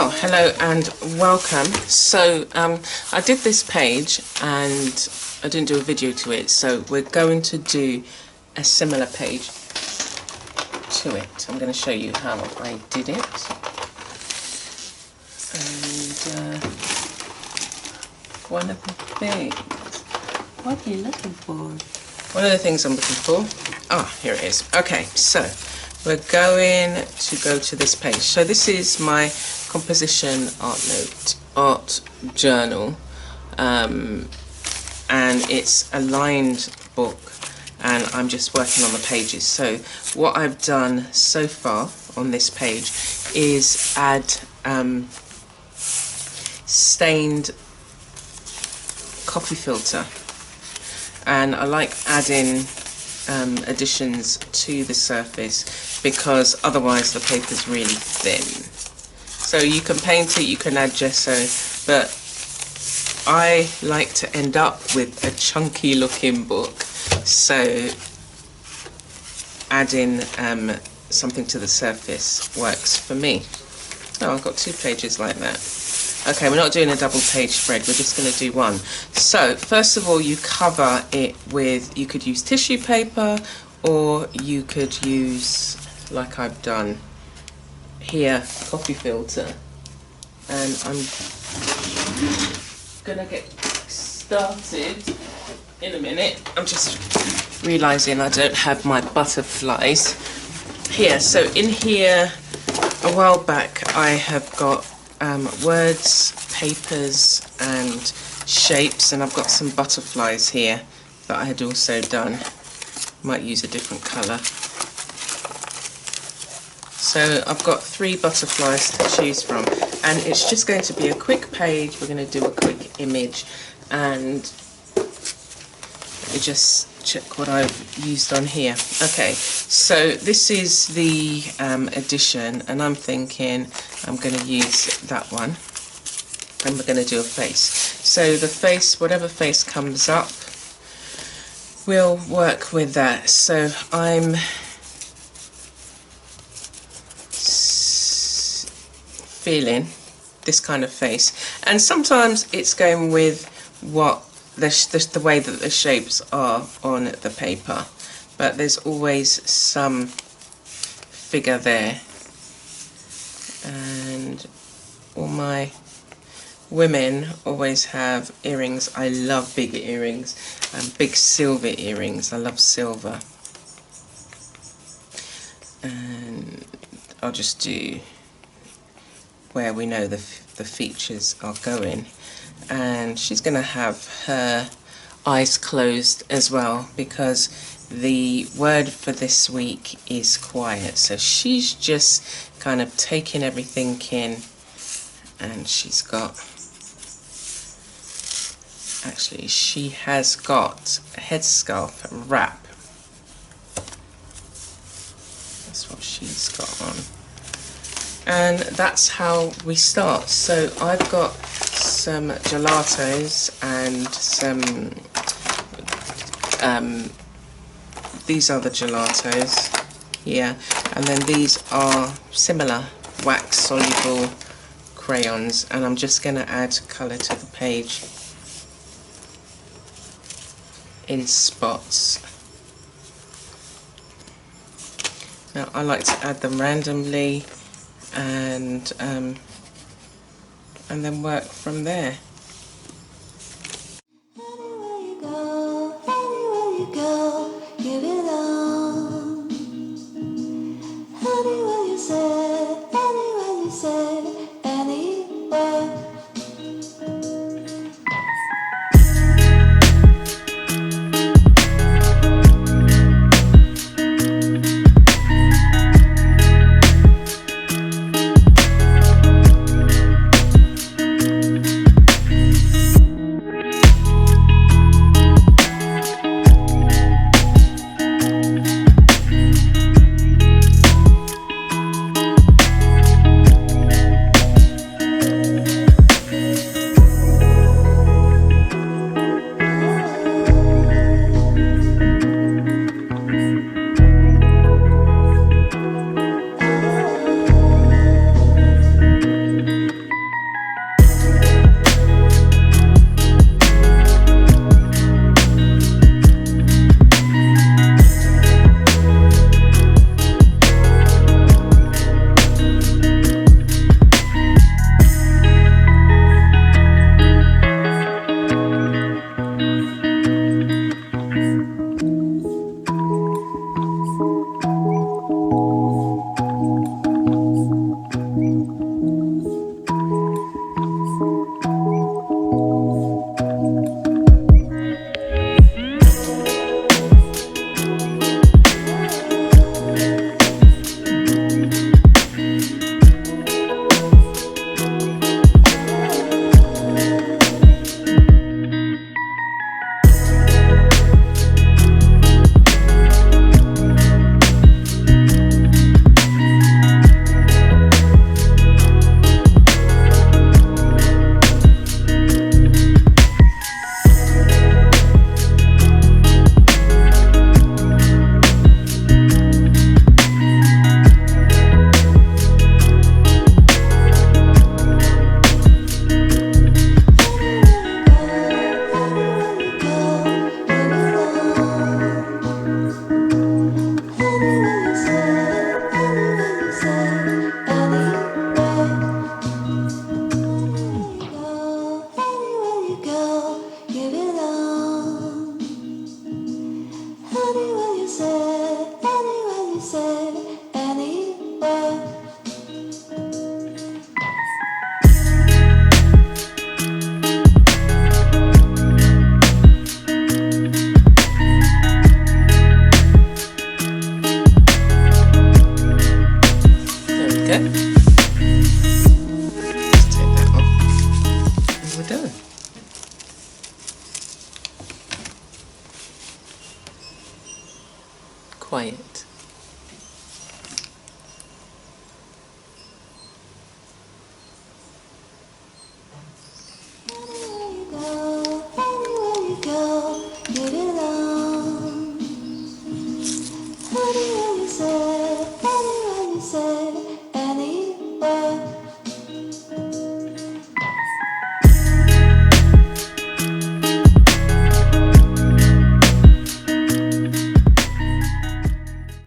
Well, hello and welcome. So I did this page and I didn't do a video to it, so we're going to do a similar page to it. I'm going to show you how I did it. And one of the things, what are you looking for? One of the things I'm looking for, here it is. Okay, so we're going to go to this page. So this is my composition art journal, and it's a lined book, and I'm just working on the pages. So what I've done so far on this page is add stained coffee filter, and I like adding additions to the surface because otherwise the paper's really thin. So you can paint it, you can add gesso, but I like to end up with a chunky looking book, so adding something to the surface works for me. Oh, I've got 2 pages like that. Okay, we're not doing a double page spread, we're just going to do one. So first of all, you cover it with, you could use tissue paper, or you could use, like I've done here, coffee filter. And I'm gonna get started in a minute. I'm just realizing I don't have my butterflies here. So in here, a while back, I have got words, papers and shapes, and I've got some butterflies here that I had also done. Might use a different colour. So I've got 3 butterflies to choose from, and it's just going to be a quick page. We're going to do a quick image, and let me just check what I've used on here. Okay, so this is the edition, and I'm thinking I'm going to use that one, and we're going to do a face. So the face, whatever face comes up, we'll work with that. So I'm feeling this kind of face, and sometimes it's going with what the way that the shapes are on the paper, but there's always some figure there. And all my women always have earrings. I love big earrings, and big silver earrings. I love silver. And I'll just do where we know the features are going, and she's going to have her eyes closed as well because the word for this week is quiet. So she's just kind of taking everything in, and she's got, actually she has got a headscarf wrap. That's what she's got on. And that's how we start. So I've got some gelatos and some, these are the gelatos here, and then these are similar wax soluble crayons, and I'm just going to add colour to the page in spots. Now I like to add them randomly, and then work from there. go. Let's take that off. And we're done. Quiet.